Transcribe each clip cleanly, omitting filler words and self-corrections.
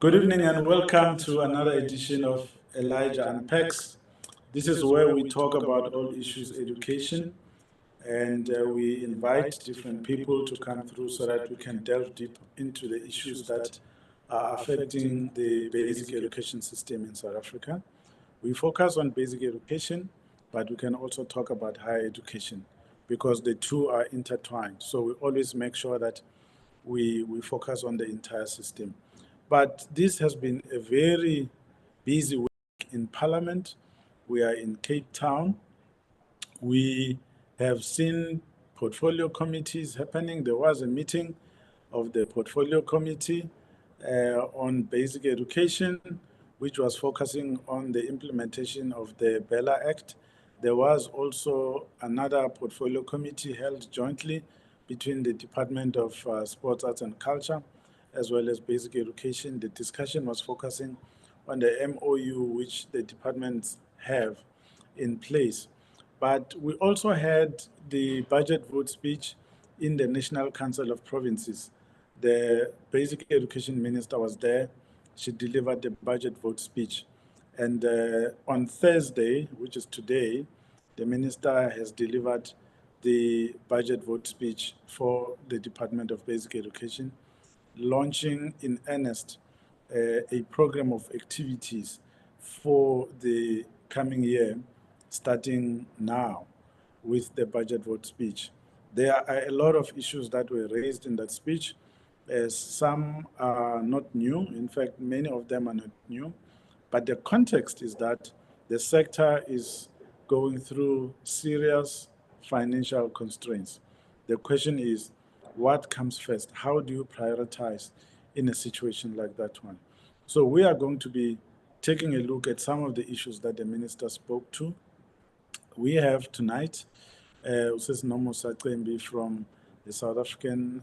Good evening and welcome to another edition of Elijah Unpacks. This is where we talk about all issues education, and we invite different people to come through so that we can delve deep into the issues that are affecting the basic education system in South Africa. We focus on basic education, but we can also talk about higher education because the two are intertwined. So we always make sure that we focus on the entire system. But this has been a very busy week in Parliament. We are in Cape Town. We have seen portfolio committees happening. There was a meeting of the portfolio committee on basic education, which was focusing on the implementation of the BELA Act. There was also another portfolio committee held jointly between the Department of Sports, Arts and Culture as well as basic education. The discussion was focusing on the MOU which the departments have in place. But we also had the budget vote speech in the National Council of Provinces. The basic education minister was there. She delivered the budget vote speech. And on Thursday, which is today, the minister has delivered the budget vote speech for the Department of Basic Education, launching in earnest a program of activities for the coming year, starting now with the budget vote speech. There are a lot of issues that were raised in that speech. Some are not new. In fact, many of them are not new. But the context is that the sector is going through serious financial constraints. The question is, what comes first? How do you prioritize in a situation like that one? So we are going to be taking a look at some of the issues that the minister spoke to. We have tonight Nomusa Cembi from the South African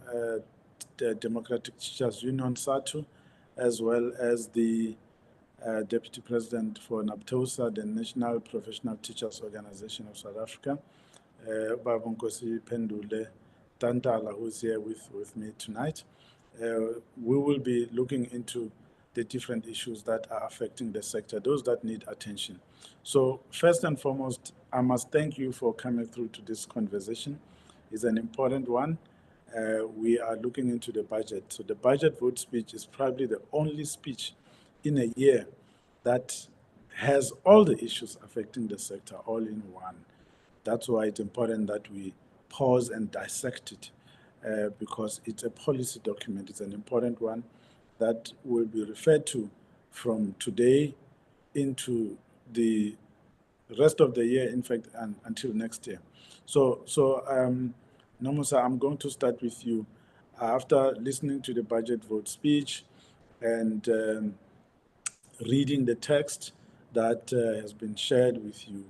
Democratic Teachers Union, SADTU, as well as the Deputy President for NAPTOSA, the National Professional Teachers Organization of South Africa, Nkosiphendule, Ntantala, who's here with me tonight. We will be looking into the different issues that are affecting the sector, those that need attention. So first and foremost, I must thank you for coming through to this conversation. It's an important one. We are looking into the budget. So the budget vote speech is probably the only speech in a year that has all the issues affecting the sector all in one. That's why it's important that we pause and dissect it because it's a policy document. It's an important one that will be referred to from today into the rest of the year, in fact, and until next year. So Nomusa, I'm going to start with you. After listening to the budget vote speech and reading the text that has been shared with you,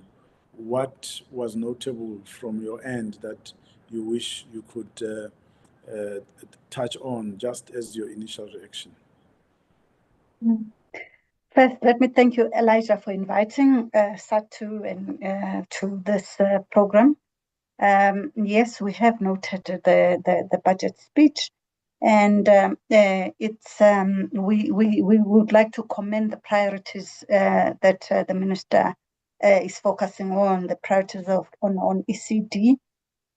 what was notable from your end that you wish you could touch on just as your initial reaction? First, let me thank you, Elijah, for inviting SADTU and to this program. Yes, we have noted the budget speech, and it's we would like to commend the priorities that the minister is focusing on, the priorities on ECD,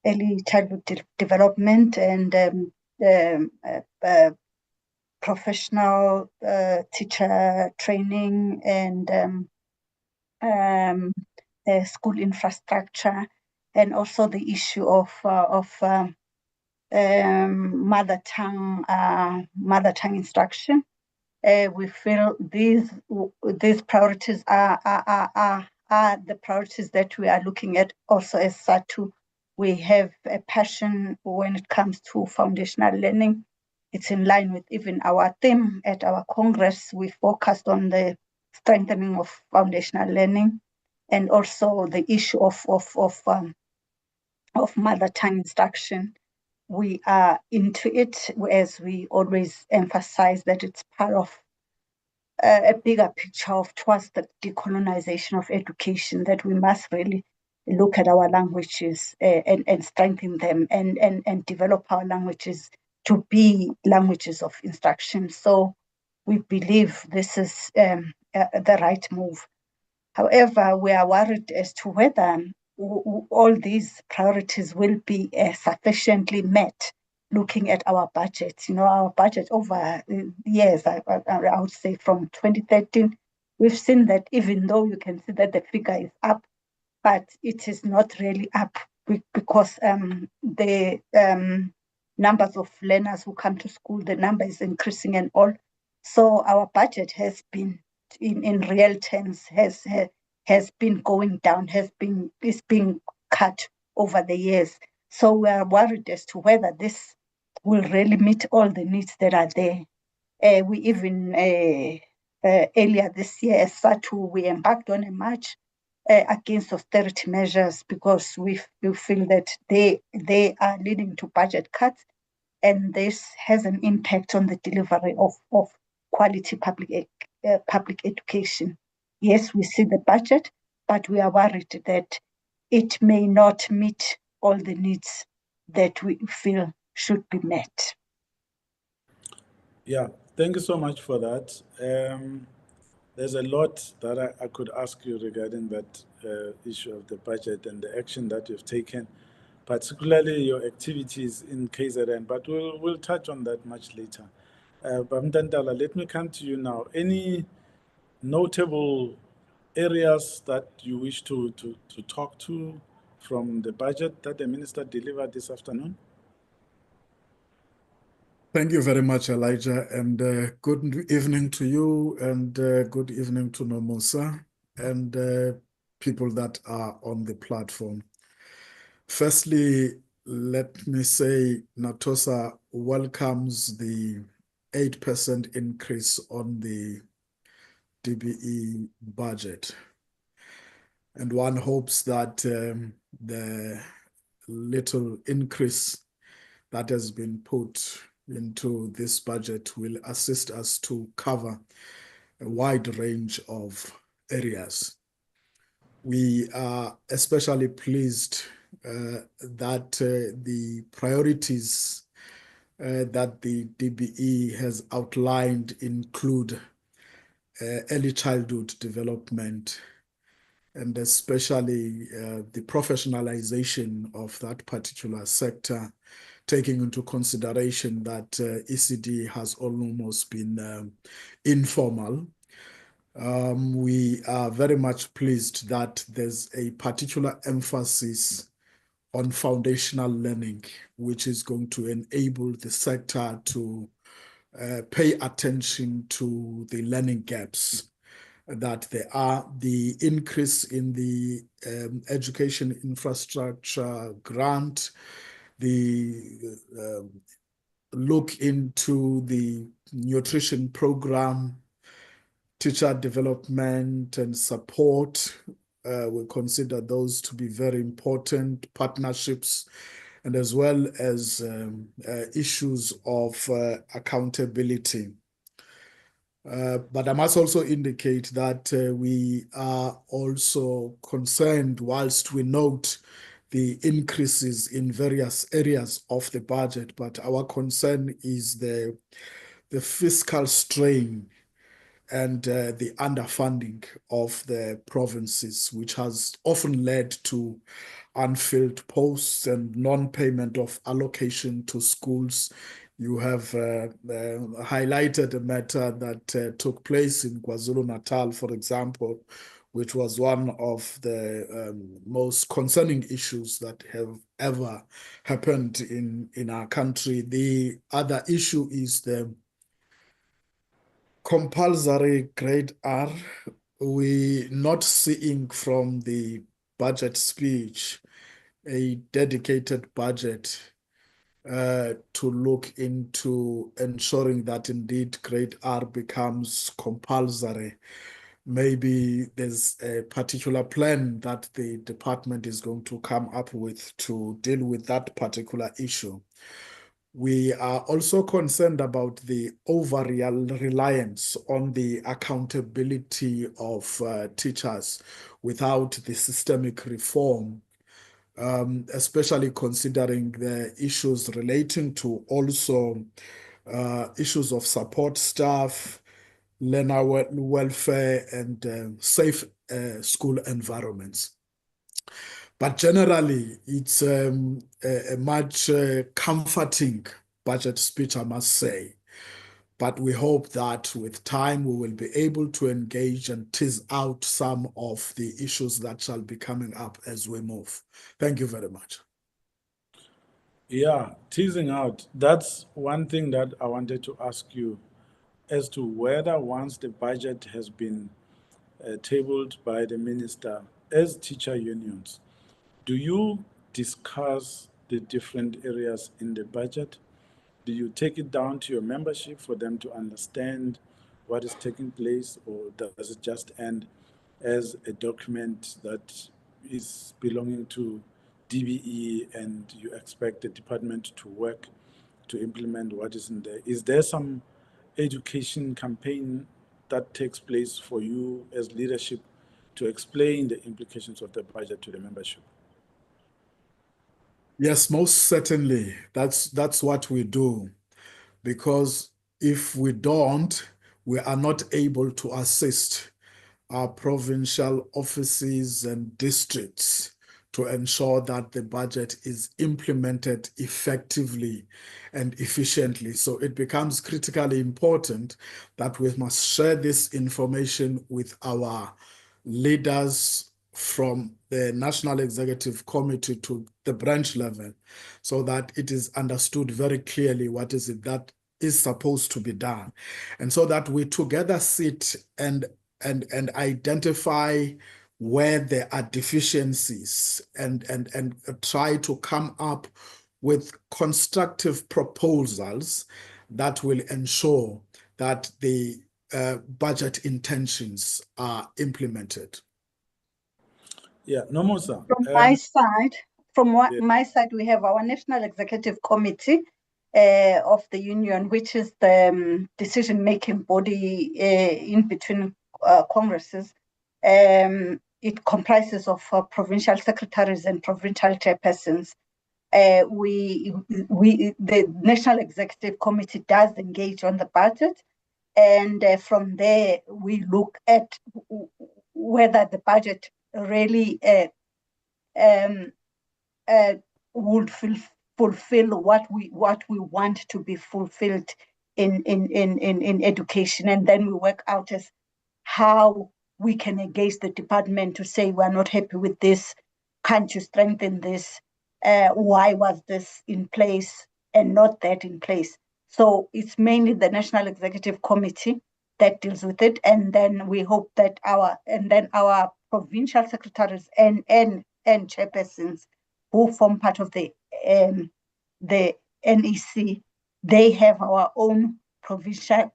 early childhood development, and professional teacher training and school infrastructure, and also the issue of mother tongue instruction. We feel these priorities are the priorities that we are looking at also as SADTU. We have a passion when it comes to foundational learning. It's in line with even our theme at our Congress. We focused on the strengthening of foundational learning and also the issue of mother tongue instruction. We are into it, as we always emphasize that it's part of a bigger picture towards the decolonization of education, that we must really look at our languages and strengthen them and develop our languages to be languages of instruction. So we believe this is the right move. However, we are worried as to whether all these priorities will be sufficiently met. Looking at our budget, our budget over years, I would say from 2013, we've seen that even though you can see that the figure is up, but it is not really up because the numbers of learners who come to school, the number is increasing and all. So our budget has been, in real terms, has been going down, is being cut over the years. So we are worried as to whether this will really meet all the needs that are there. We even earlier this year, as SADTU, we embarked on a march against austerity measures because we feel that they are leading to budget cuts, and this has an impact on the delivery of quality public education. Yes, we see the budget, but we are worried that it may not meet all the needs that we feel should be met. Yeah, thank you so much for that. There's a lot that I could ask you regarding that issue of the budget and the action that you've taken, particularly your activities in KZN, but we'll touch on that much later. But Ntantala, let me come to you now. Any notable areas that you wish to talk to from the budget that the minister delivered this afternoon? Thank you very much, Elijah, and good evening to you, and good evening to Nomusa, and people that are on the platform. Firstly, let me say NAPTOSA welcomes the 8% increase on the DBE budget. And one hopes that the little increase that has been put into this budget will assist us to cover a wide range of areas. We are especially pleased that the priorities that the DBE has outlined include early childhood development, and especially the professionalization of that particular sector, taking into consideration that ECD has almost been informal. We are very much pleased that there's a particular emphasis on foundational learning, which is going to enable the sector to pay attention to the learning gaps that there are. The increase in the education infrastructure grant, the look into the nutrition program, teacher development and support, we consider those to be very important, partnerships, and as well as issues of accountability. But I must also indicate that we are also concerned, whilst we note the increases in various areas of the budget, but our concern is the fiscal strain and the underfunding of the provinces, which has often led to unfilled posts and non-payment of allocation to schools. You have highlighted a matter that took place in KwaZulu-Natal, for example, which was one of the most concerning issues that have ever happened in our country. The other issue is the compulsory grade R. We're not seeing from the budget speech a dedicated budget to look into ensuring that indeed grade R becomes compulsory. Maybe there's a particular plan that the department is going to come up with to deal with that particular issue. We are also concerned about the over-reliance on the accountability of teachers without the systemic reform, especially considering the issues relating to also issues of support staff, learner welfare, and safe school environments. But generally, it's a much comforting budget speech, I must say. But we hope that with time, we will be able to engage and tease out some of the issues that shall be coming up as we move. Thank you very much. Yeah, teasing out. That's one thing that I wanted to ask you as to whether once the budget has been tabled by the minister, as teacher unions, do you discuss the different areas in the budget? Do you take it down to your membership for them to understand what is taking place, or does it just end as a document that is belonging to DBE and you expect the department to work to implement what is in there? Is there some education campaign that takes place for you as leadership to explain the implications of the budget to the membership? Yes, most certainly. That's what we do. Because if we don't, we are not able to assist our provincial offices and districts to ensure that the budget is implemented effectively and efficiently. So it becomes critically important that we must share this information with our leaders from the National Executive Committee to the branch level, so that it is understood very clearly what is it that is supposed to be done. And so that we together sit and identify where there are deficiencies and try to come up with constructive proposals that will ensure that the budget intentions are implemented. Yeah, Nomusa. From my side, yeah. my side, we have our National Executive Committee of the union, which is the decision-making body in between congresses. It comprises of provincial secretaries and provincial chairpersons. The National Executive Committee does engage on the budget, and from there we look at whether the budget really would fulfill what we want to be fulfilled in education, and then we work out as how we can engage the department to say we're not happy with this. Can't you strengthen this? Why was this in place and not that in place? So it's mainly the National Executive Committee that deals with it, and then we hope that our provincial secretaries and chairpersons who form part of the NEC, they have our own provincial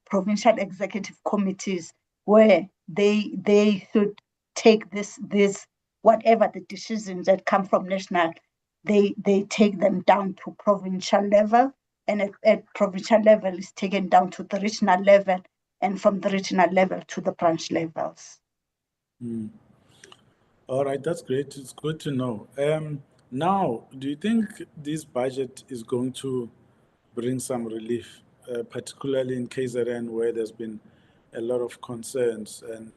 executive committees where they should take this whatever the decisions that come from national, they take them down to provincial level, and at provincial level is taken down to the regional level, and from the regional level to the branch levels. All right, that's great. It's good to know. Now, do you think this budget is going to bring some relief, particularly in KZN, where there's been a lot of concerns and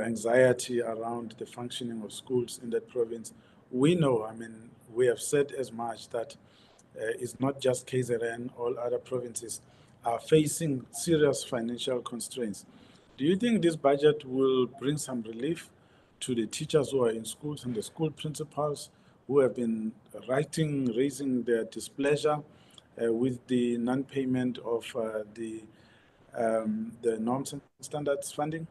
anxiety around the functioning of schools in that province? We know, I mean, we have said as much that it's not just KZN, all other provinces are facing serious financial constraints. Do you think this budget will bring some relief to the teachers who are in schools and the school principals who have been raising their displeasure with the non-payment of the norms and standards funding?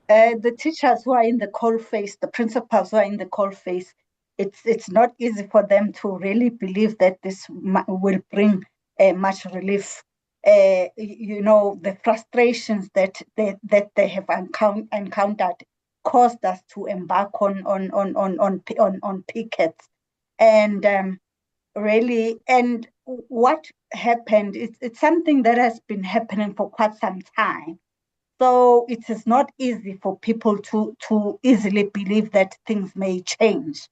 The teachers who are in the coalface, the principals who are in the coalface, it's not easy for them to really believe that this will bring much relief. The frustrations that they have encountered caused us to embark on pickets, and really, and what happened? It's something that has been happening for quite some time. So it is not easy for people to easily believe that things may change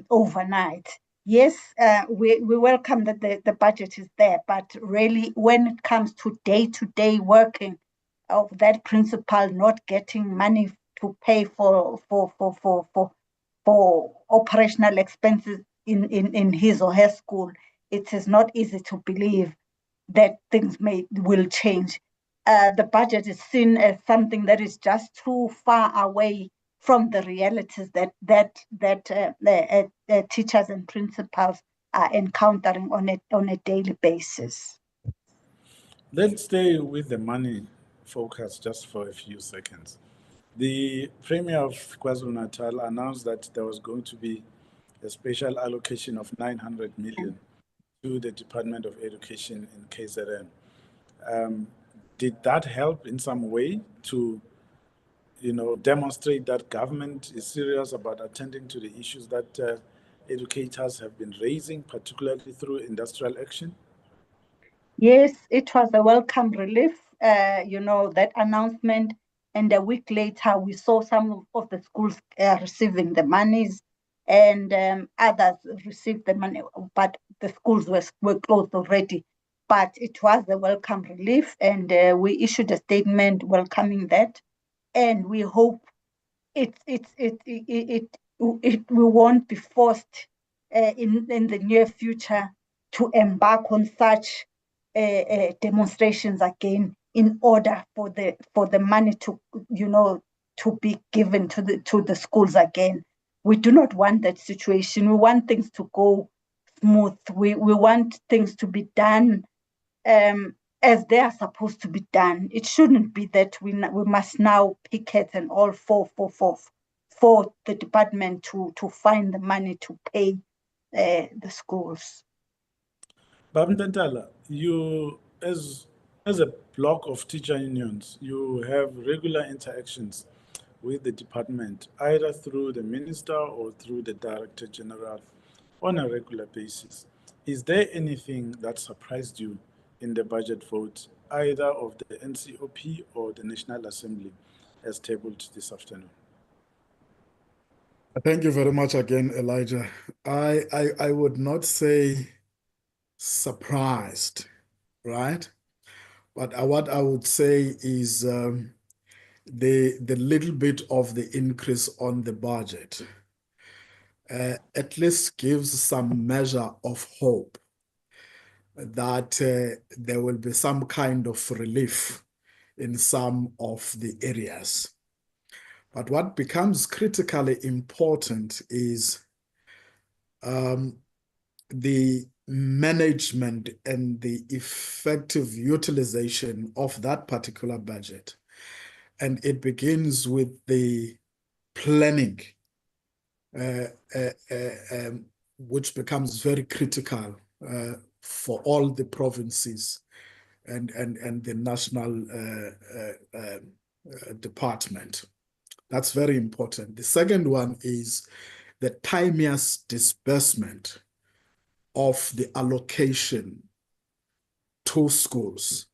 overnight. Yes, we welcome that the budget is there, but really when it comes to day-to-day working of that principal not getting money to pay for operational expenses in his or her school, it is not easy to believe that things will change. The budget is seen as something that is just too far away from the realities that teachers and principals are encountering on a daily basis. Let's stay with the money focus just for a few seconds. The Premier of KwaZulu-Natal announced that there was going to be a special allocation of 900 million to the Department of Education in KZN. Did that help in some way to, demonstrate that government is serious about attending to the issues that educators have been raising, particularly through industrial action? Yes, it was a welcome relief, that announcement. And a week later, we saw some of the schools receiving the monies, and others received the money, but the schools were closed already. But it was a welcome relief, and we issued a statement welcoming that. And we hope it we won't be forced in the near future to embark on such demonstrations again in order for the money to to be given to the schools again. We do not want that situation. We want things to go smooth. We want things to be done as they are supposed to be done. It shouldn't be that we must now picket and all for the department to find the money to pay the schools. Ntantala, you, as a block of teacher unions, you have regular interactions with the department, either through the minister or through the director general on a regular basis. Is there anything that surprised you in the budget vote, either of the NCOP or the National Assembly, as tabled this afternoon? Thank you very much again, Elijah. I would not say surprised, right? But what I would say is the little bit of the increase on the budget at least gives some measure of hope that there will be some kind of relief in some of the areas. But what becomes critically important is the management and the effective utilization of that particular budget. And it begins with the planning, which becomes very critical for all the provinces and the national department. That's very important. The second one is the timeous disbursement of the allocation to schools.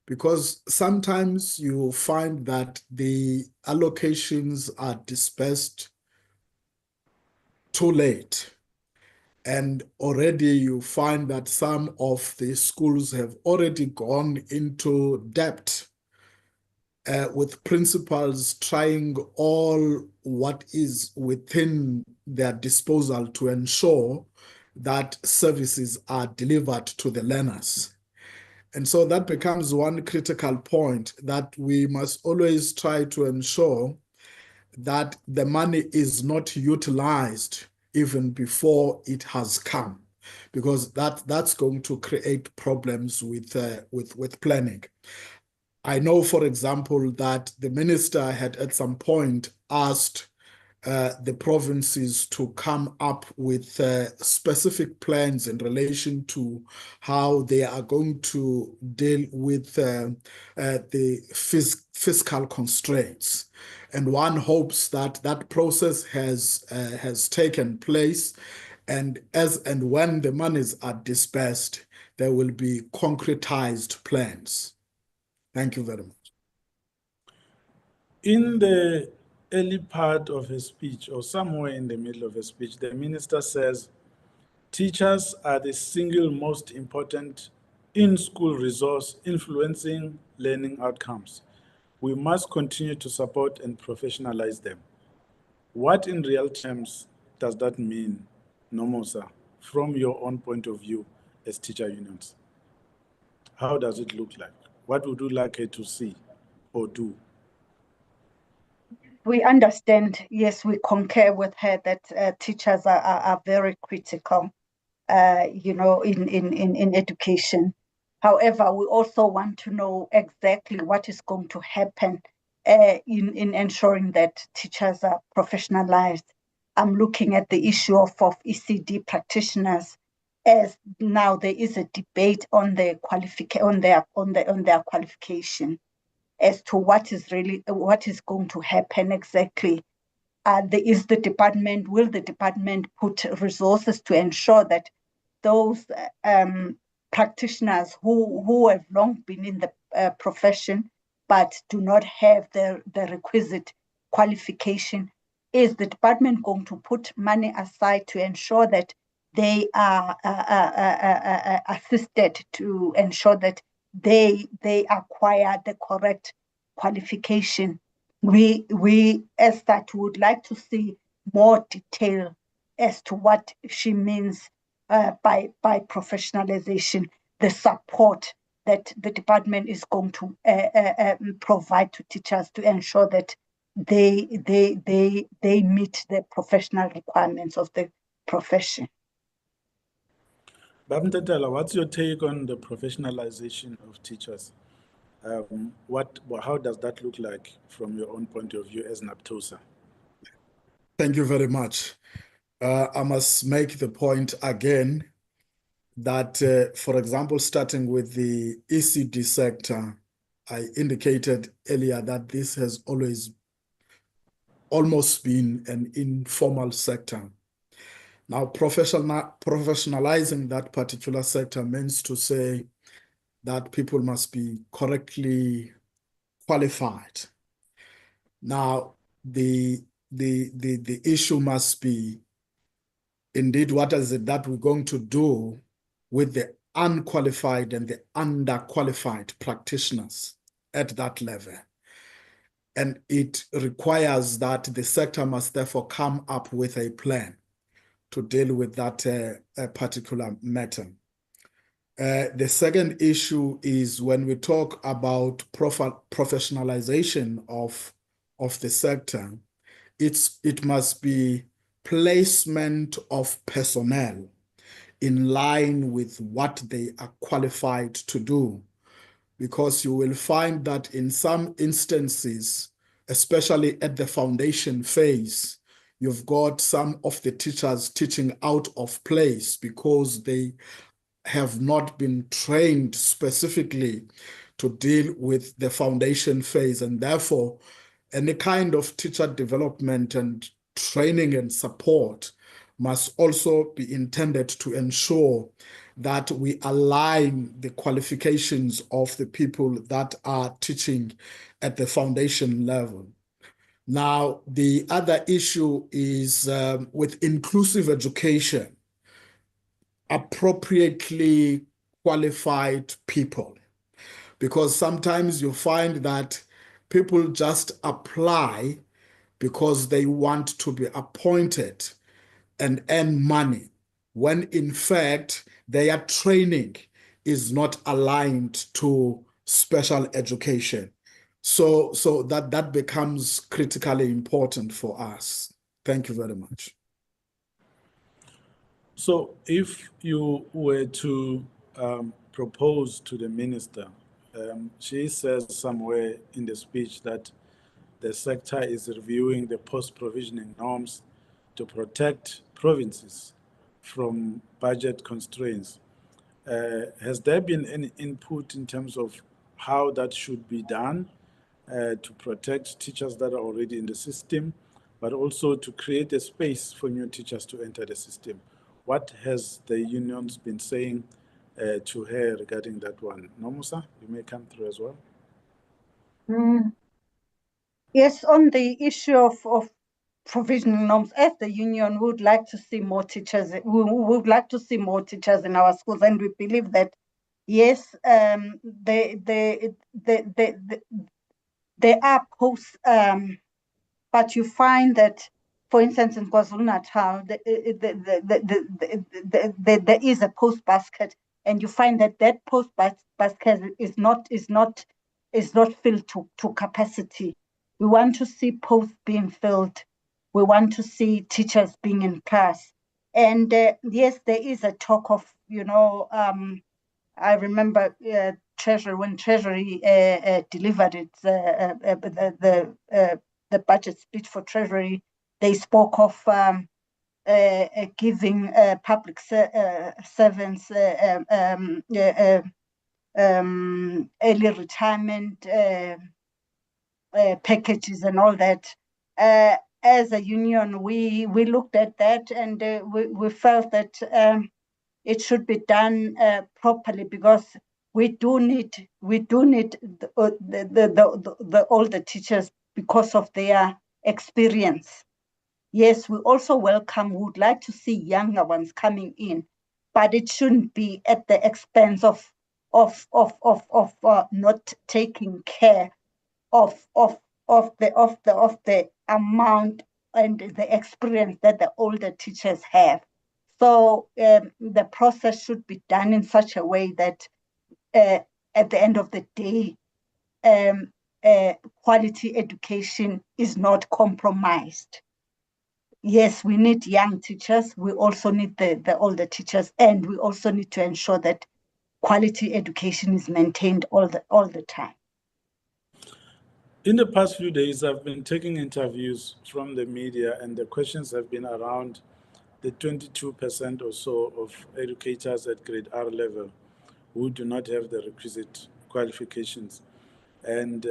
Because sometimes you find that the allocations are dispersed too late. And already you find that some of the schools have already gone into debt with principals trying all what is within their disposal to ensure that services are delivered to the learners. And so that becomes one critical point, that we must always try to ensure that the money is not utilized even before it has come, because that's going to create problems with planning. I know, for example, that the minister had at some point asked the provinces to come up with specific plans in relation to how they are going to deal with the fiscal constraints. And one hopes that that process has taken place, and as and when the monies are dispersed, there will be concretized plans. Thank you very much. In the early part of his speech, or somewhere in the middle of his speech, the minister says Teachers are the single most important in-school resource influencing learning outcomes. We must continue to support and professionalize them. What in real terms does that mean, Nomusa, from your own point of view as teacher unions? How does it look like? What would you like her to see or do? We understand, yes, we concur with her that teachers are very critical, in education. However, we also want to know exactly what is going to happen in ensuring that teachers are professionalized. I'm looking at the issue of ECD practitioners, as now there is a debate on their qualification as to what is going to happen exactly. Will the department put resources to ensure that those practitioners who have long been in the profession but do not have the requisite qualification, is the department going to put money aside to ensure that they are assisted to ensure that they acquire the correct qualification? We as SADTU would like to see more detail as to what she means by professionalization, the support that the department is going to provide to teachers to ensure that they meet the professional requirements of the profession. Ntantala, what's your take on the professionalization of teachers? How does that look like from your own point of view as NAPTOSA? Thank you very much. I must make the point again that, for example, starting with the ECD sector, I indicated earlier that this has almost been an informal sector. Now, professionalizing that particular sector means to say that people must be correctly qualified. Now, the issue must be, indeed, what is it that we're going to do with the unqualified and the underqualified practitioners at that level? And it requires that the sector must therefore come up with a plan to deal with that particular matter. The second issue is when we talk about professionalization of the sector, it must be placement of personnel in line with what they are qualified to do. Because you will find that in some instances, especially at the foundation phase, you've got some of the teachers teaching out of place because they have not been trained specifically to deal with the foundation phase. And therefore, any kind of teacher development and training and support must also be intended to ensure that we align the qualifications of the people that are teaching at the foundation level. Now, the other issue is with inclusive education, appropriately qualified people, because sometimes you find that people just apply because they want to be appointed and earn money, when in fact their training is not aligned to special education. So that becomes critically important for us. Thank you very much. So if you were to propose to the minister, she says somewhere in the speech that the sector is reviewing the post-provisioning norms to protect provinces from budget constraints. Has there been any input in terms of how that should be done to protect teachers that are already in the system, but also to create a space for new teachers to enter the system? What has the unions been saying to her regarding that one? Nomusa, you may come through as well. Yes, on the issue of provisional norms. As the union, we would like to see more teachers. We would like to see more teachers in our schools, and we believe that yes, they are posts, but you find that, for instance, in KwaZulu-Natal, there is a post basket, and you find that post basket is not filled to capacity. We want to see posts being filled. We want to see teachers being in class. And yes, there is a talk of, I remember Treasury, when Treasury delivered the budget speech for Treasury, they spoke of giving public servants early retirement packages and all that. As a union, we looked at that, and we felt that it should be done properly, because we do need the older teachers because of their experience. Yes, we also welcome, we would like to see younger ones coming in, but it shouldn't be at the expense of not taking care of the amount and the experience that the older teachers have. So the process should be done in such a way that at the end of the day, quality education is not compromised. Yes, we need young teachers. We also need the older teachers, and we also need to ensure that quality education is maintained all the time. In the past few days, I've been taking interviews from the media, and the questions have been around the 22% or so of educators at grade R level who do not have the requisite qualifications. And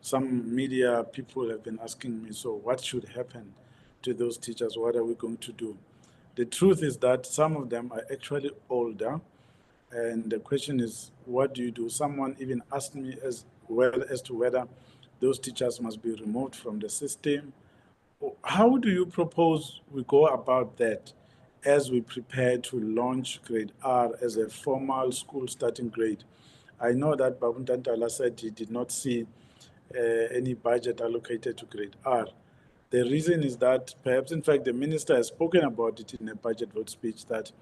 some media people have been asking me, so what should happen to those teachers? What are we going to do? The truth is that some of them are actually older. And the question is, what do you do? Someone even asked me as well as to whether those teachers must be removed from the system. How do you propose we go about that as we prepare to launch grade R as a formal school starting grade? I know that Ntantala said he did not see any budget allocated to grade R. The reason is that perhaps, in fact, the minister has spoken about it in a budget vote speech, that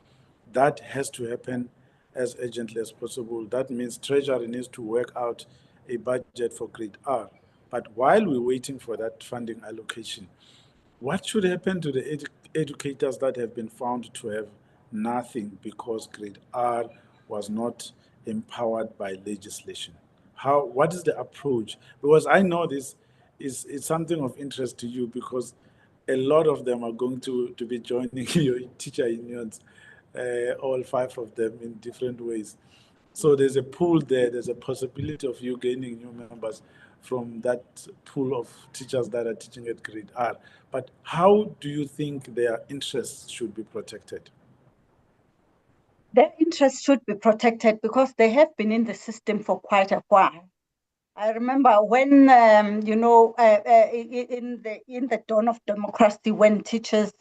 has to happen as urgently as possible. That means Treasury needs to work out a budget for grade R. But while we're waiting for that funding allocation, what should happen to the educators that have been found to have nothing because grade R was not empowered by legislation? What is the approach? Because I know this is something of interest to you, because a lot of them are going to be joining your teacher unions, all 5 of them in different ways. So there's a pool there. There's a possibility of you gaining new members from that pool of teachers that are teaching at grade R. But how do you think their interests should be protected? Their interests should be protected because they have been in the system for quite a while. I remember when, in the dawn of democracy, when teachers,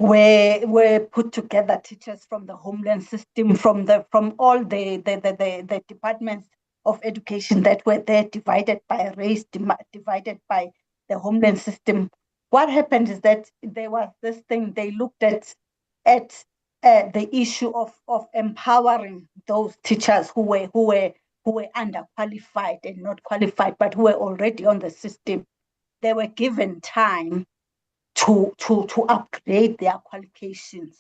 were put together, teachers from the homeland system, from all the departments of education that were there, divided by race, divided by the homeland system. What happened is that there was this thing, they looked at the issue of empowering those teachers who were underqualified and not qualified, but who were already on the system. They were given time to upgrade their qualifications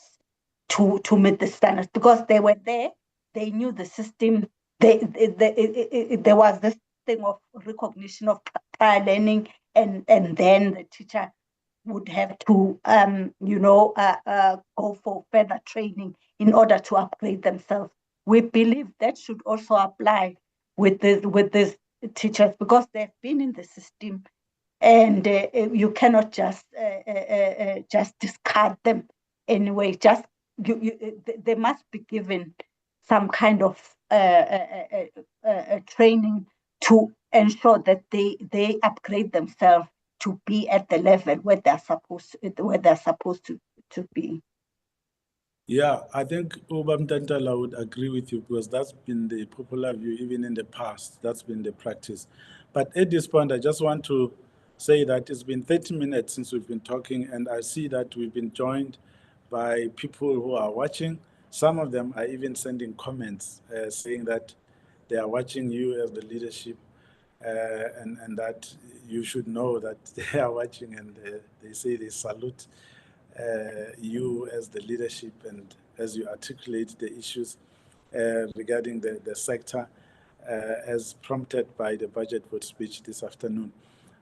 to meet the standards, because they were there, they knew the system. There was this thing of recognition of prior learning, and then the teacher would have to go for further training in order to upgrade themselves. We believe that should also apply with these teachers, because they've been in the system, and you cannot just discard them anyway. They must be given some kind of training to ensure that they upgrade themselves to be at the level where they're supposed to be. Yeah, I think Ntantala would agree with you because that's been the popular view even in the past. That's been the practice. But at this point, I just want to say that it's been 30 minutes since we've been talking, and I see that we've been joined by people who are watching. Some of them are even sending comments saying that they are watching you as the leadership and that you should know that they are watching, and they say they salute you as the leadership and as you articulate the issues regarding the sector as prompted by the budget vote speech this afternoon,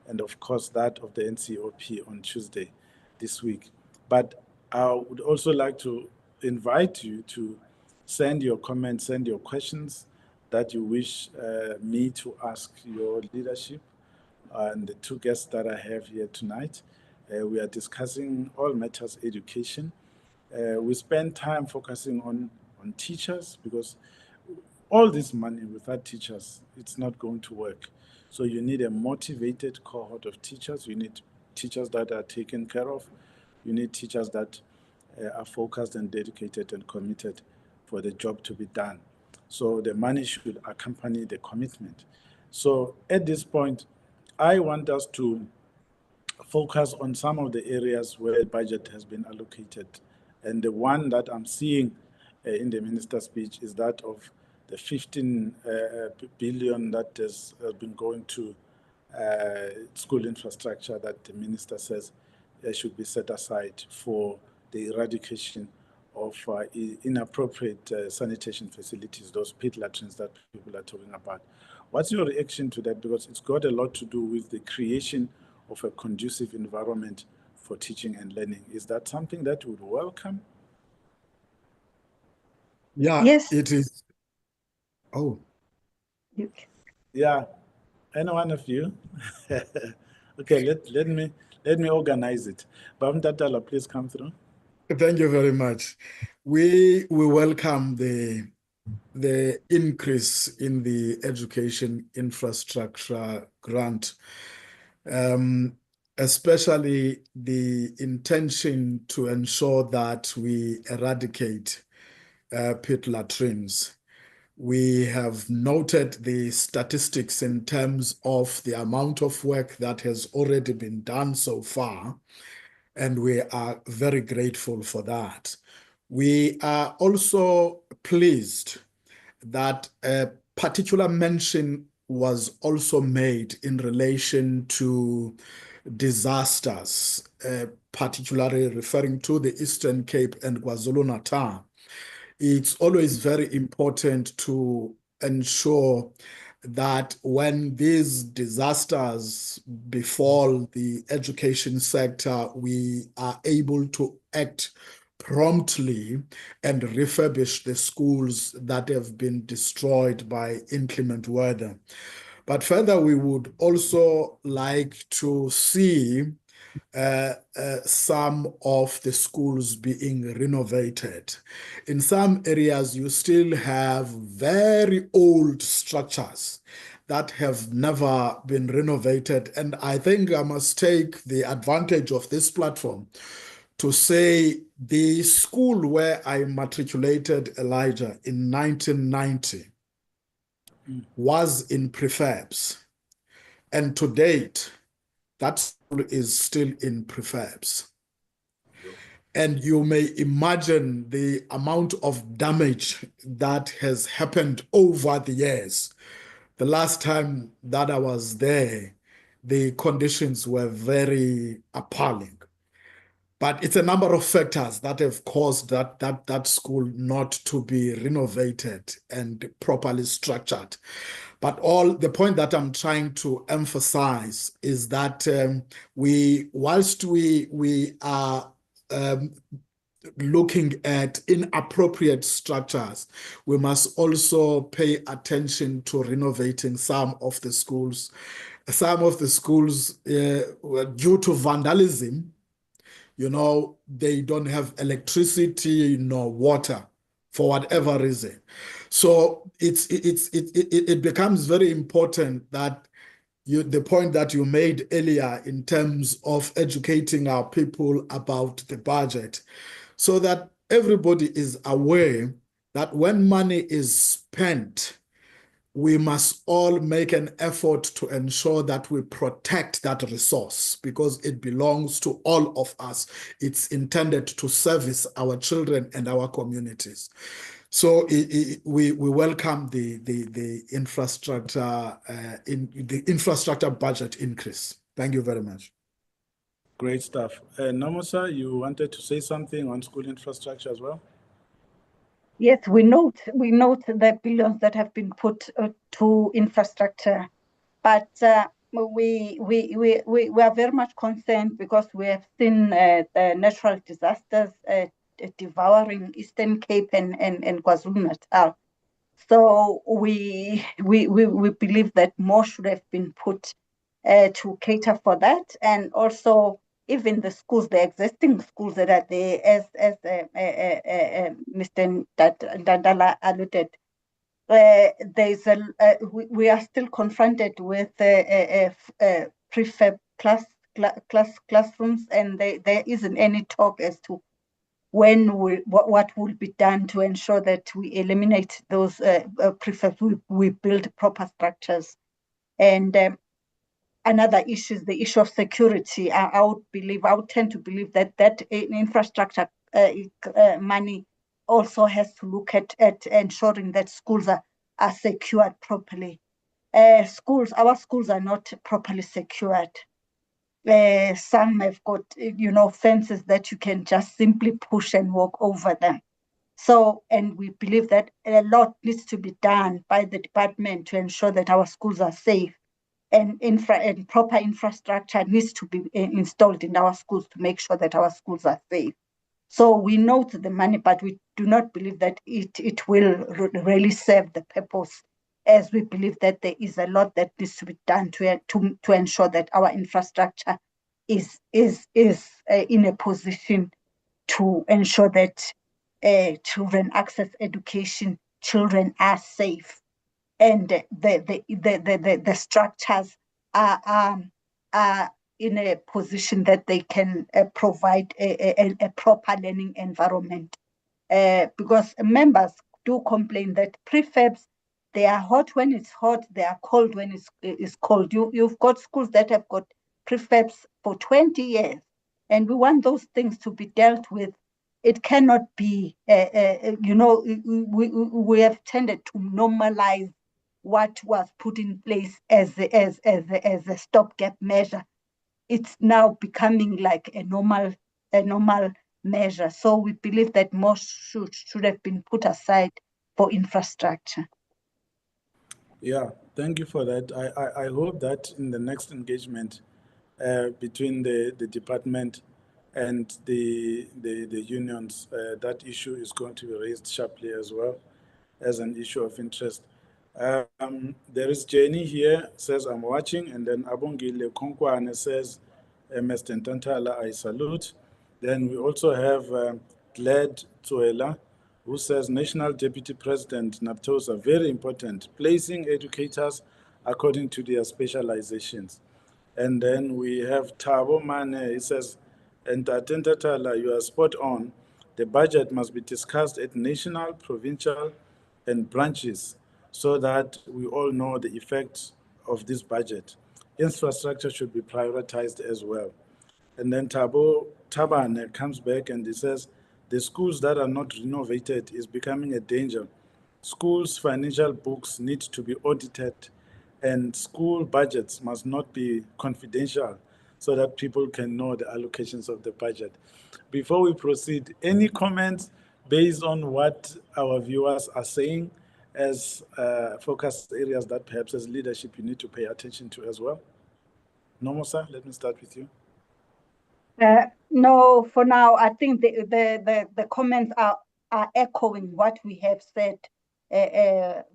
and of course that of the NCOP on Tuesday this week. But I would also like to invite you to send your comments, send your questions that you wish me to ask your leadership and the two guests that I have here tonight. We are discussing all matters education. We spend time focusing on teachers because all this money without teachers, it's not going to work. So you need a motivated cohort of teachers. You need teachers that are taken care of. You need teachers that are focused and dedicated and committed for the job to be done. So the money should accompany the commitment. So at this point, I want us to focus on some of the areas where budget has been allocated. And the one that I'm seeing in the minister's speech is that of the 15 billion that has been going to school infrastructure that the minister says should be set aside for the eradication of inappropriate sanitation facilities, those pit latrines that people are talking about. What's your reaction to that? Because it's got a lot to do with the creation of a conducive environment for teaching and learning. Is that something that you would welcome? Yeah, Yes. it is. Oh, Yeah, any one of you? Okay, let me organize it. Ntantala, please come through. thank you very much. We welcome the increase in the education infrastructure grant, especially the intention to ensure that we eradicate pit latrines. We have noted the statistics in terms of the amount of work that has already been done so far, and we are very grateful for that. We are also pleased that a particular mention was also made in relation to disasters, particularly referring to the Eastern Cape and KwaZulu-Natal. It's always very important to ensure that when these disasters befall the education sector, we are able to act promptly and refurbish the schools that have been destroyed by inclement weather. But further, we would also like to see some of the schools being renovated. In some areas, you still have very old structures that have never been renovated. And I think I must take the advantage of this platform to say the school where I matriculated Elijah in 1990 was in prefabs. And to date, that school is still in prefabs. And you may imagine the amount of damage that has happened over the years. The last time that I was there, the conditions were very appalling. But it's a number of factors that have caused that school not to be renovated and properly structured. But the point that I'm trying to emphasize is that whilst we are looking at inappropriate structures, we must also pay attention to renovating some of the schools. Some of the schools, due to vandalism, they don't have electricity nor water for whatever reason. So it becomes very important that the point that you made earlier in terms of educating our people about the budget, so that everybody is aware that when money is spent, we must all make an effort to ensure that we protect that resource because it belongs to all of us. It's intended to service our children and our communities. So we welcome the infrastructure budget increase. Thank you very much. Great stuff. Nomusa, you wanted to say something on school infrastructure as well? Yes, we note the billions that have been put to infrastructure, but we are very much concerned because we have seen the natural disasters devouring Eastern Cape and KwaZulu-Natal. So we believe that more should have been put to cater for that, and also even the schools, the existing schools that are there, as Mr. Ntantala alluded, we are still confronted with prefab classrooms, and there isn't any talk as to what will be done to ensure that we eliminate those prefabs. We build proper structures. And another issue is the issue of security. I would tend to believe that infrastructure money also has to look at ensuring that schools are secured properly. Our schools are not properly secured. Some have got, fences that you can just simply push and walk over them. So, and we believe that a lot needs to be done by the department to ensure that our schools are safe, and proper infrastructure needs to be installed in our schools to make sure that our schools are safe. So we note the money, but we do not believe that it will really serve the purpose, as we believe that there is a lot that needs to be done to ensure that our infrastructure is in a position to ensure that children access education, children are safe, and the structures are in a position that they can provide a proper learning environment. Because members do complain that prefabs, they are hot when it's hot, they are cold when it's cold. You've got schools that have got prefabs for 20 years, and we want those things to be dealt with. It cannot be, we have tended to normalize what was put in place as a stopgap measure. It's now becoming like a normal measure. So we believe that more should have been put aside for infrastructure. Yeah, thank you for that. I hope that in the next engagement between the department and the unions, that issue is going to be raised sharply as well as an issue of interest. There is Jenny here, says, I'm watching, and then Abongile Konkwane says, Mr. Ntantala, I salute. Then we also have Glad Tsuela, who says, National Deputy President NAPTOSA, very important, placing educators according to their specializations. And then we have Thabo Mane, he says, Ntantala, you are spot on. The budget must be discussed at national, provincial, and branches so that we all know the effects of this budget. Infrastructure should be prioritized as well. And then Tabane comes back and he says, the schools that are not renovated is becoming a danger. Schools' financial books need to be audited, and school budgets must not be confidential so that people can know the allocations of the budget. Before we proceed, any comments based on what our viewers are saying as focus areas that perhaps as leadership you need to pay attention to as well? Nomusa, let me start with you. No, for now, I think the comments are echoing what we have said,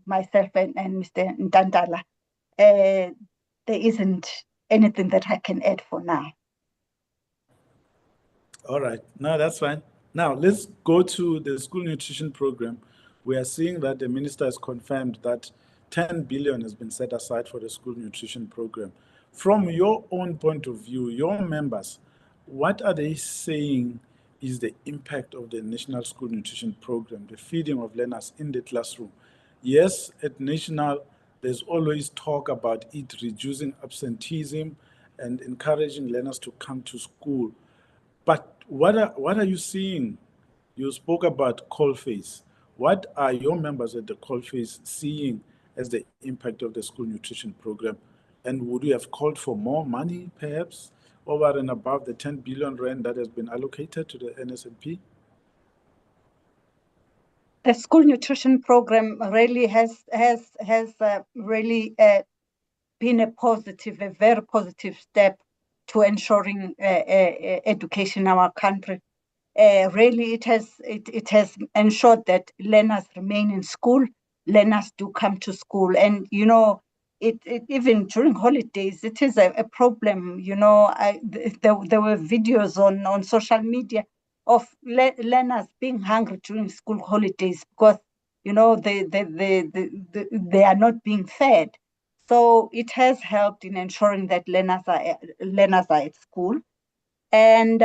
myself and Mr. Ntantala. There isn't anything that I can add for now. All right, no, that's fine. Now, let's go to the school nutrition program. We are seeing that the minister has confirmed that 10 billion has been set aside for the school nutrition program. From your own point of view, your members, what are they saying is the impact of the National School Nutrition Program, the feeding of learners in the classroom? Yes, at national, there's always talk about it reducing absenteeism and encouraging learners to come to school. But what are you seeing? You spoke about coalface. What are your members at the coalface seeing as the impact of the school nutrition program? And would you have called for more money, perhaps, over and above the 10 billion rand that has been allocated to the NSNP? The school nutrition program really has really been a very positive step to ensuring education in our country. Really, it has ensured that learners remain in school, learners do come to school, and it even during holidays, it is a problem. There were videos on social media of learners being hungry during school holidays because they are not being fed. So it has helped in ensuring that learners are at school, and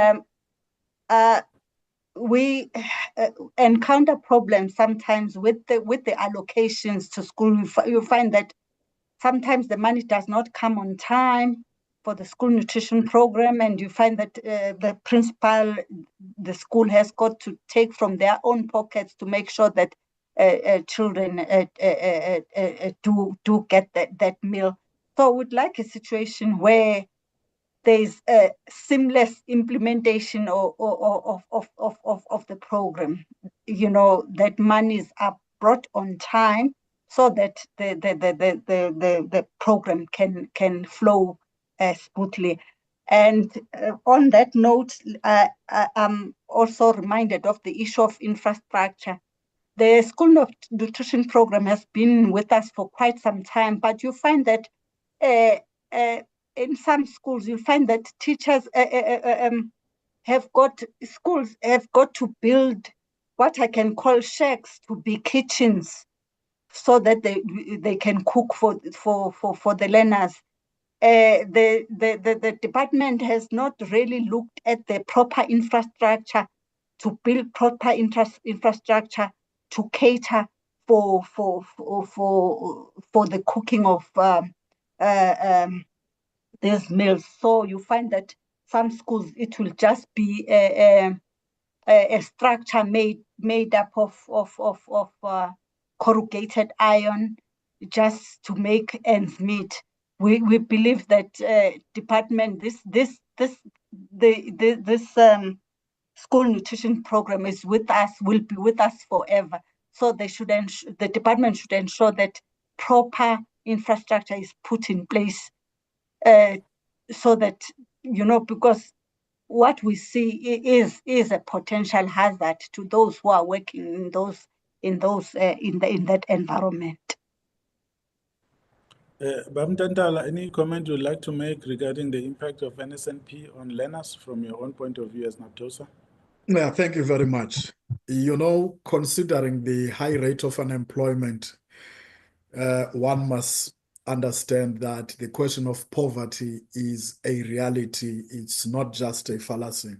we encounter problems sometimes with the allocations to school. You find that sometimes the money does not come on time for the school nutrition program, and you find that the principal, the school has got to take from their own pockets to make sure that children do get that meal. So I would like a situation where there's a seamless implementation of the program, that monies are brought on time so that the program can flow smoothly. And on that note, I'm also reminded of the issue of infrastructure. The school nutrition program has been with us for quite some time, but you find that in some schools, you find that teachers schools have got to build what I can call shacks to be kitchens so that they can cook for the learners. The department has not really looked at the proper infrastructure to build proper infrastructure to cater for the cooking of these meals. So you find that some schools, it will just be a structure made up of corrugated iron just to make ends meet. We believe that department this school nutrition program is with us, will be with us forever. So the department should ensure that proper infrastructure is put in place, so that because what we see is a potential hazard to those who are working in that environment. Ntantala, any comment you'd like to make regarding the impact of NSNP on learners from your own point of view as NAPTOSA? Yeah, thank you very much. Considering the high rate of unemployment, one must understand that the question of poverty is a reality. It's not just a fallacy.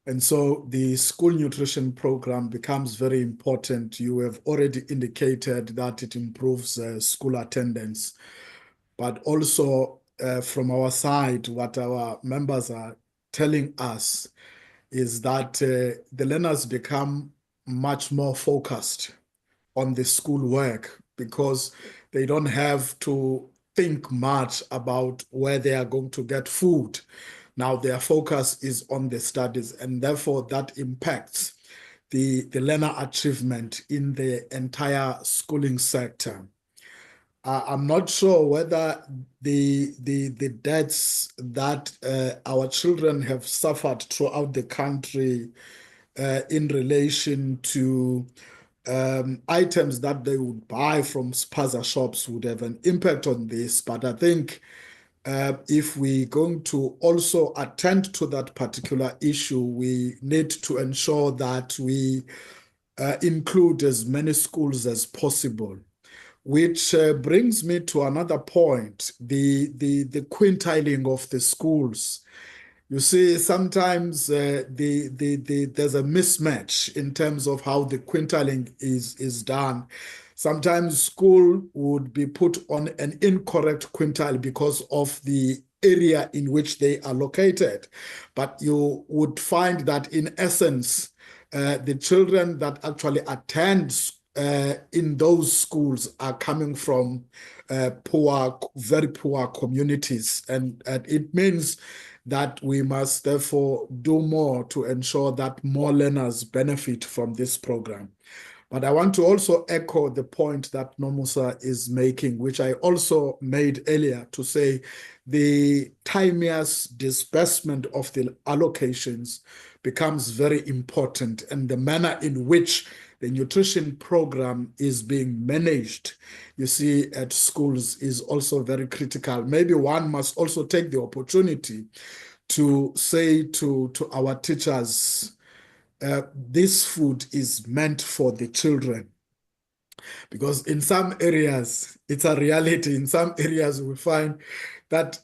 And so the school nutrition program becomes very important. You have already indicated that it improves school attendance, but also from our side, what our members are telling us is that the learners become much more focused on the school work because they don't have to think much about where they are going to get food. Now their focus is on the studies, and therefore that impacts the learner achievement in the entire schooling sector. I'm not sure whether the deaths that our children have suffered throughout the country in relation to items that they would buy from spaza shops would have an impact on this. But I think if we're going to also attend to that particular issue, we need to ensure that we include as many schools as possible which brings me to another point, the quintiling of the schools. You see, sometimes there's a mismatch in terms of how the quintiling is done. Sometimes school would be put on an incorrect quintile because of the area in which they are located. But you would find that in essence, the children that actually attend in those schools are coming from poor, very poor communities. And it means that we must therefore do more to ensure that more learners benefit from this program. But I want to also echo the point that Nomusa is making, which I also made earlier, to say the timeous disbursement of the allocations becomes very important, and the manner in which the nutrition program is being managed, you see, at schools is also very critical. Maybe one must also take the opportunity to say to our teachers, this food is meant for the children. Because in some areas, it's a reality. In some areas, we find that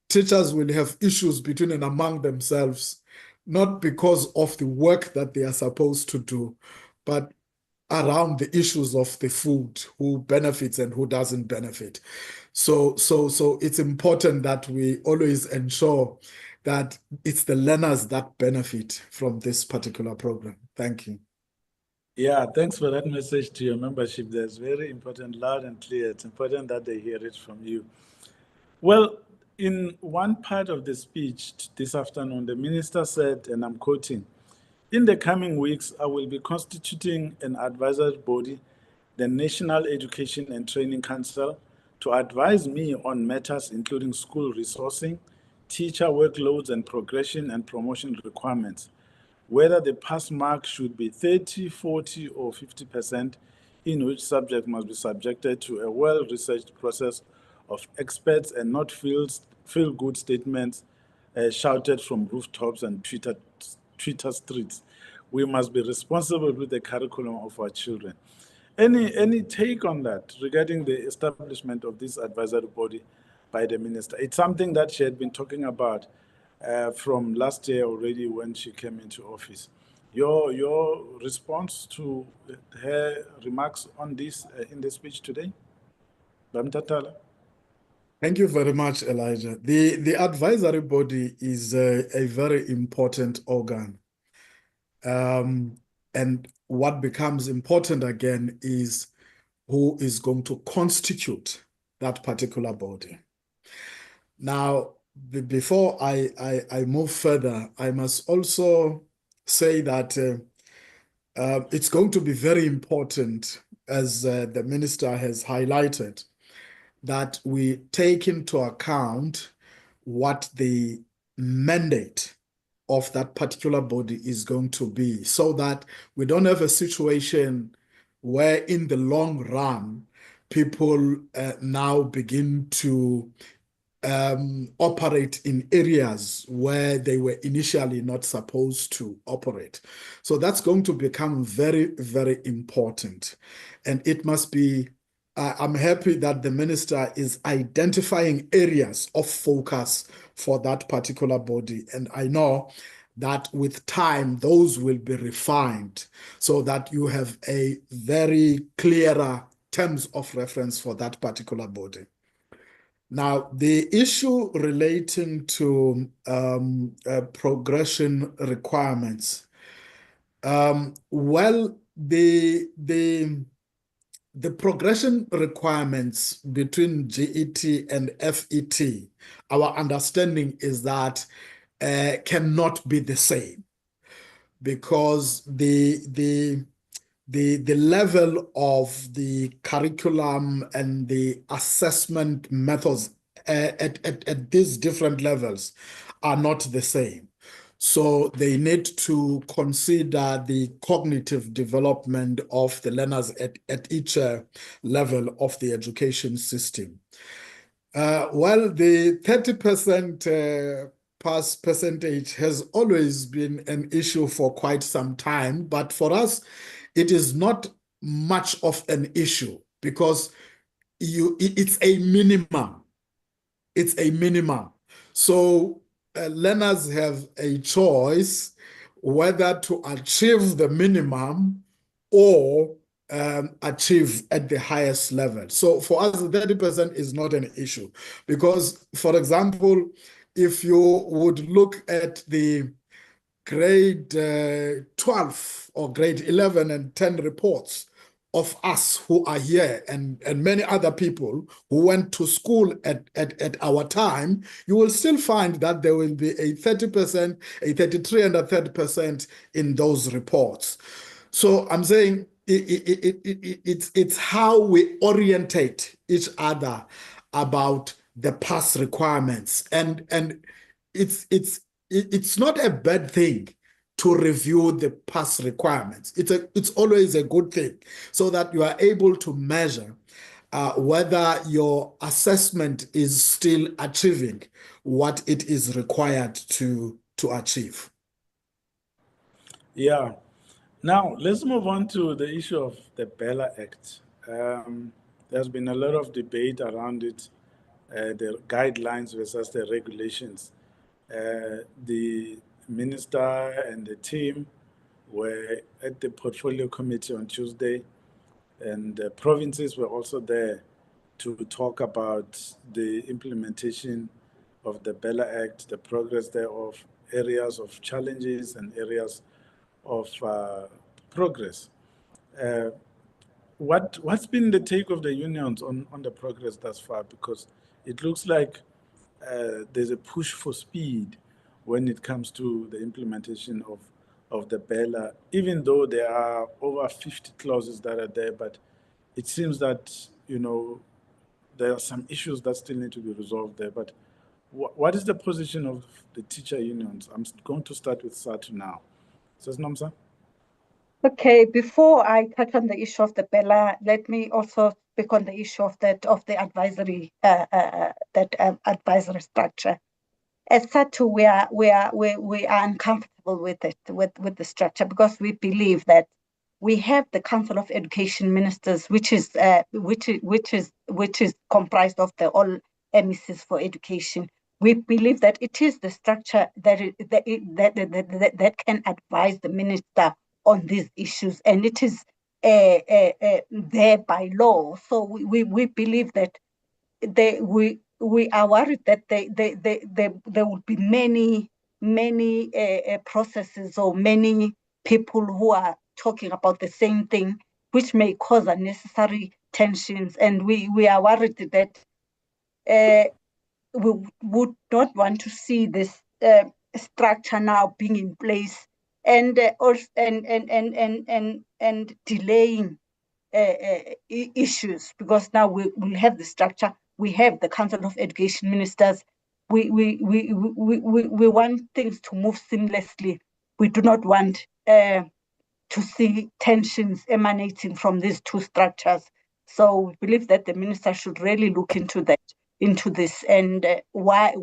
teachers will have issues between and among themselves, not because of the work that they are supposed to do, but around the issues of the food, who benefits and who doesn't benefit. So it's important that we always ensure that it's the learners that benefit from this particular program. Thank you. Yeah, thanks for that message to your membership. That's very important, loud and clear. It's important that they hear it from you. Well, in one part of the speech this afternoon, the minister said, and I'm quoting, "In the coming weeks, I will be constituting an advisory body, the National Education and Training Council, to advise me on matters including school resourcing, teacher workloads and progression and promotion requirements, whether the pass mark should be 30, 40 or 50%, in which subject must be subjected to a well-researched process of experts and not feel-good statements shouted from rooftops and Twitter streets. We must be responsible with the curriculum of our children." Any take on that regarding the establishment of this advisory body by the minister? It's something that she had been talking about from last year already when she came into office. Your response to her remarks on this in the speech today? Ntantala? Thank you very much, Elijah. The advisory body is a very important organ. And what becomes important again is who is going to constitute that particular body. Now, before I move further, I must also say that it's going to be very important, as the minister has highlighted, that we take into account what the mandate of that particular body is going to be, so that we don't have a situation where in the long run, people now begin to operate in areas where they were initially not supposed to operate. So that's going to become very, very important. And it must be, I'm happy that the minister is identifying areas of focus for that particular body. And I know that with time, those will be refined so that you have a very clearer terms of reference for that particular body. Now, the issue relating to progression requirements, well, the progression requirements between GET and FET, our understanding is that cannot be the same, because the level of the curriculum and the assessment methods at these different levels are not the same. So they need to consider the cognitive development of the learners at each level of the education system. Well, the 30% pass percentage has always been an issue for quite some time, but for us, it is not much of an issue, because it's a minimum. It's a minimum. So learners have a choice whether to achieve the minimum or achieve at the highest level. So for us, 30% is not an issue because, for example, if you would look at the grade 12 or grade 11 and 10 reports of us who are here and many other people who went to school at our time, you will still find that there will be a 30%, a 33 and a 30% in those reports. So I'm saying it's how we orientate each other about the past requirements, and it's not a bad thing to review the past requirements. It's always a good thing so that you are able to measure whether your assessment is still achieving what it is required to achieve. Yeah. Now, let's move on to the issue of the BELA Act. There's been a lot of debate around it, the guidelines versus the regulations. The minister and the team were at the portfolio committee on Tuesday, and the provinces were also there to talk about the implementation of the BELA Act, the progress thereof, areas of challenges and areas of progress. What's been the take of the unions on the progress thus far? Because it looks like there's a push for speed when it comes to the implementation of the BELA, even though there are over 50 clauses that are there, but it seems that, there are some issues that still need to be resolved there. But what is the position of the teacher unions? I'm going to start with SADTU now. Says Nomusa? Okay, before I touch on the issue of the BELA, let me also speak on the issue of the advisory advisory structure. As SADTU, we are uncomfortable with it, with the structure, because we believe that we have the Council of Education Ministers, which is comprised of the all MECs for education. We believe that it is the structure that can advise the minister on these issues, and it is there by law. So we believe that we are worried that there will be many processes or many people who are talking about the same thing, which may cause unnecessary tensions. And we are worried that we would not want to see this structure now being in place and delaying issues, because now we will have the structure. We have the Council of Education Ministers. We want things to move seamlessly. We do not want to see tensions emanating from these two structures. So we believe that the minister should really look into this, and why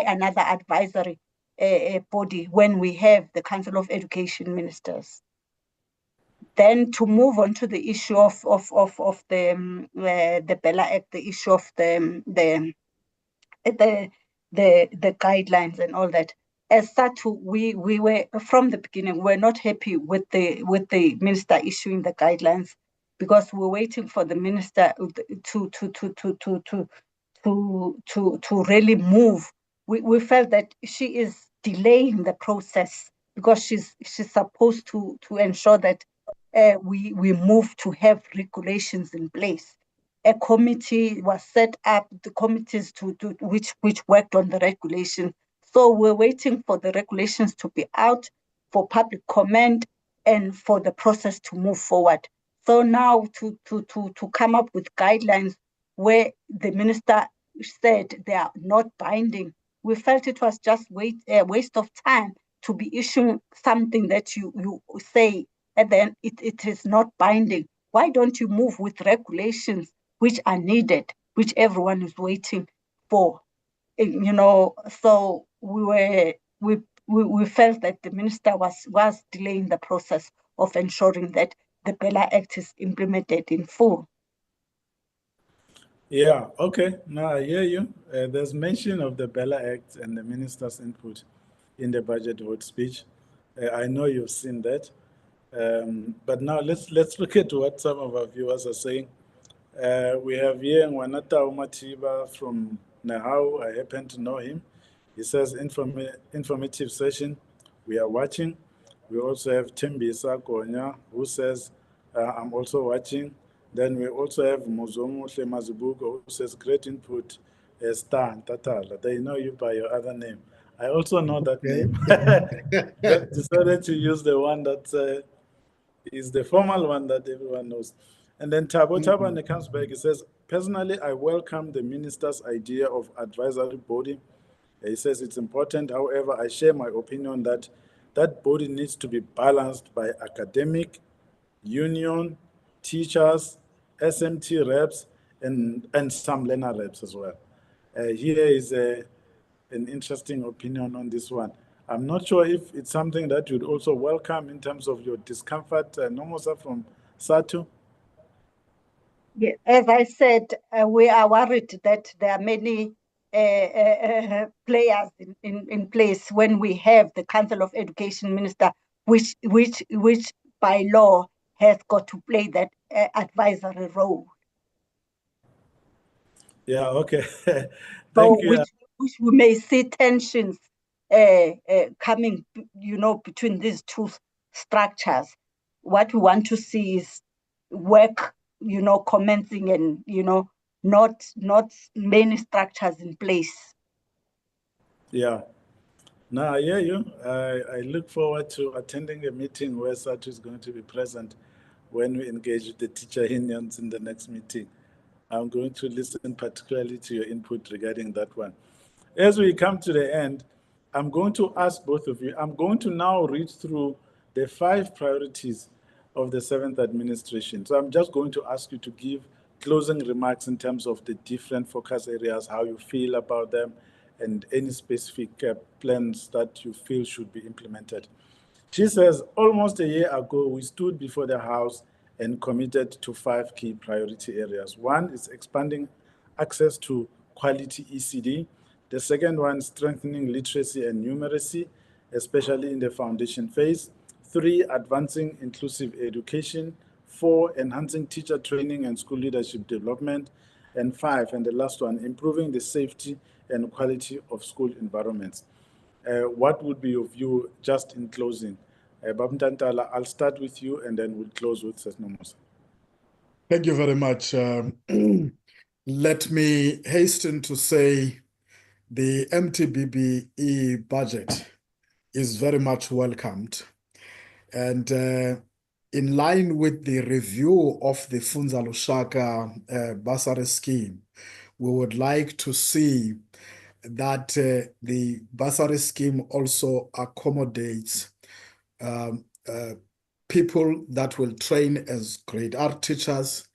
another advisory body when we have the Council of Education Ministers. Then to move on to the issue of the BELA Act, the issue of the guidelines and all that. As SADTU, we were from the beginning, we're not happy with the minister issuing the guidelines, because we're waiting for the minister to really move. We felt that she is delaying the process, because she's supposed to ensure that we move to have regulations in place. A committee was set up, the committees which worked on the regulation. So we're waiting for the regulations to be out for public comment and for the process to move forward. So now to come up with guidelines where the minister said they are not binding, we felt it was just a waste of time to be issuing something that you say and then it is not binding. Why don't you move with regulations which are needed, which everyone is waiting for? So we felt that the minister was delaying the process of ensuring that the BELA Act is implemented in full. Yeah, okay. Now I hear you. There's mention of the BELA Act and the minister's input in the budget vote speech. I know you've seen that. But now let's look at what some of our viewers are saying. We have here Ngwanata Umatiba from Nahau. I happen to know him. He says, informative session. We are watching. We also have Cembi Sakonya, who says, I'm also watching. Then we also have Muzomu Mazibuko, who says, great input, Star Ntantala. They know you by your other name. I also know that name, but decided to use the one that is the formal one that everyone knows. And then Tabo Tabo comes back, he says, personally, I welcome the minister's idea of advisory body. He says it's important. However, I share my opinion that that body needs to be balanced by academic, union, teachers, SMT reps, and some learner reps as well. Here is an interesting opinion on this one. I'm not sure if it's something that you'd also welcome in terms of your discomfort, Nomusa from SADTU. Yeah, as I said, we are worried that there are many players in place when we have the Council of Education Minister, which by law has got to play that advisory role. Yeah, okay. So Thank you. which we may see tensions coming, between these two structures. What we want to see is work, commencing and, not many structures in place. Yeah. No, I hear you. I look forward to attending a meeting where SADTU is going to be present when we engage with the teacher unions in the next meeting. I'm going to listen particularly to your input regarding that one. As we come to the end, I'm going to ask both of you, I'm going to now read through the 5 priorities of the 7th administration. So I'm just going to ask you to give closing remarks in terms of the different focus areas, how you feel about them, and any specific plans that you feel should be implemented. She says, almost a year ago, we stood before the House and committed to 5 key priority areas. One is expanding access to quality ECD. The second one, strengthening literacy and numeracy, especially in the foundation phase. 3, advancing inclusive education. 4, enhancing teacher training and school leadership development. And 5, and the last one, improving the safety and quality of school environments. What would be your view just in closing? Ntantala, I'll start with you and then we'll close with Nomusa. Thank you very much. Let me hasten to say the MTBBE budget is very much welcomed. And in line with the review of the Funza Lushaka bursary scheme, we would like to see that the bursary scheme also accommodates people that will train as grade R teachers,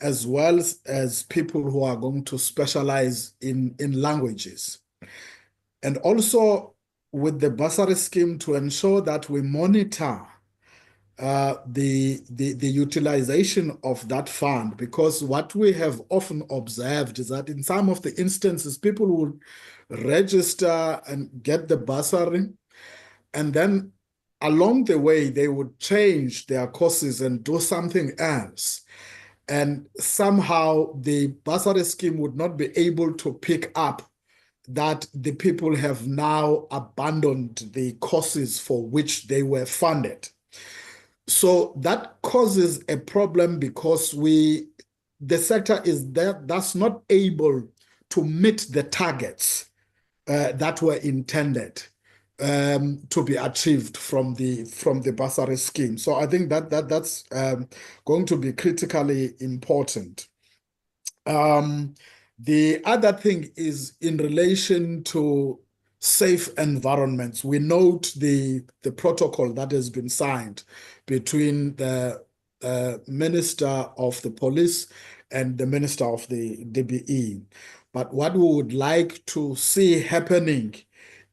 as well as people who are going to specialize in languages. And also with the bursary scheme to ensure that we monitor the utilization of that fund, because what we have often observed is that in some of the instances, people will register and get the bursary, and then along the way, they would change their courses and do something else. And somehow the bursary scheme would not be able to pick up that the people have now abandoned the courses for which they were funded. So that causes a problem because the sector is that's not able to meet the targets that were intended to be achieved from the bursary scheme. So I think that's going to be critically important. The other thing is in relation to safe environments. We note the protocol that has been signed between the Minister of the Police and the Minister of the DBE. But what we would like to see happening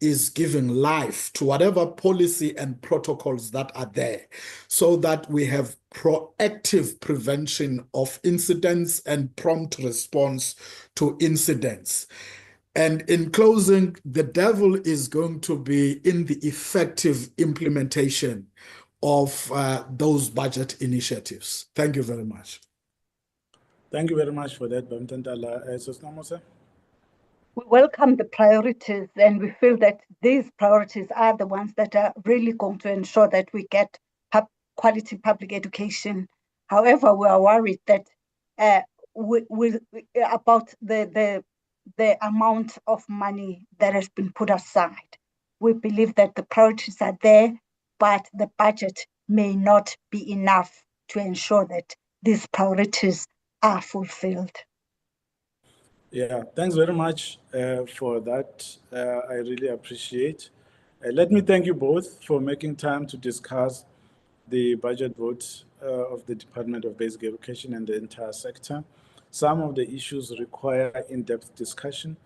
is giving life to whatever policy and protocols that are there, so that we have proactive prevention of incidents and prompt response to incidents. And in closing, the devil is going to be in the effective implementation of those budget initiatives. Thank you very much. Thank you very much for that, Ntantala. Nomusa? We welcome the priorities, and we feel that these priorities are the ones that are really going to ensure that we get quality public education. However, we are worried that about the amount of money that has been put aside. We believe that the priorities are there, but the budget may not be enough to ensure that these priorities are fulfilled. Yeah, thanks very much for that. I really appreciate. Let me thank you both for making time to discuss the budget votes of the Department of Basic Education and the entire sector. Some of the issues require in-depth discussion.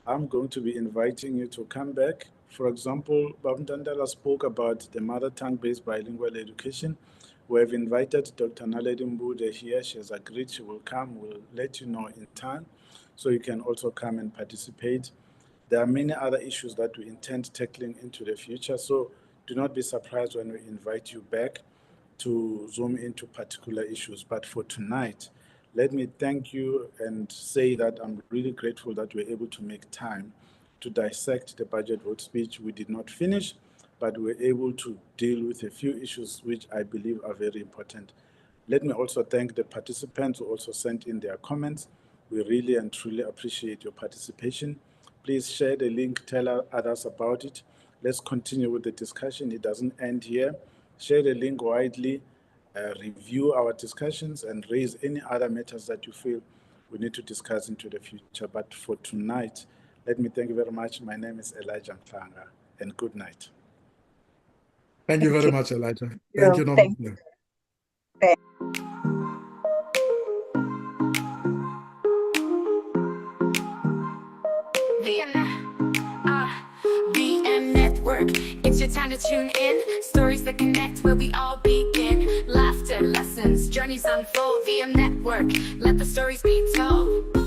I'm going to be inviting you to come back. For example, Ntantala spoke about the mother tongue-based bilingual education. We have invited Dr. Naledi Mbude here. She has agreed she will come. We'll let you know in time, so you can also come and participate. There are many other issues that we intend tackling into the future, so do not be surprised when we invite you back to zoom into particular issues. But for tonight, let me thank you and say that I'm really grateful that we're able to make time to dissect the budget vote speech. We did not finish, but we're able to deal with a few issues which I believe are very important. Let me also thank the participants who also sent in their comments. We really and truly appreciate your participation. Please share the link, tell others about it. Let's continue with the discussion. It doesn't end here. Share the link widely, review our discussions, and raise any other matters that you feel we need to discuss into the future. But for tonight, let me thank you very much. My name is Elijah Mhlanga, and good night. Thank you very much, Elijah. Thank you, Nomusa. VM Network, it's your time to tune in. Stories that connect where we all begin. Laughter, lessons, journeys unfold. VM Network, let the stories be told.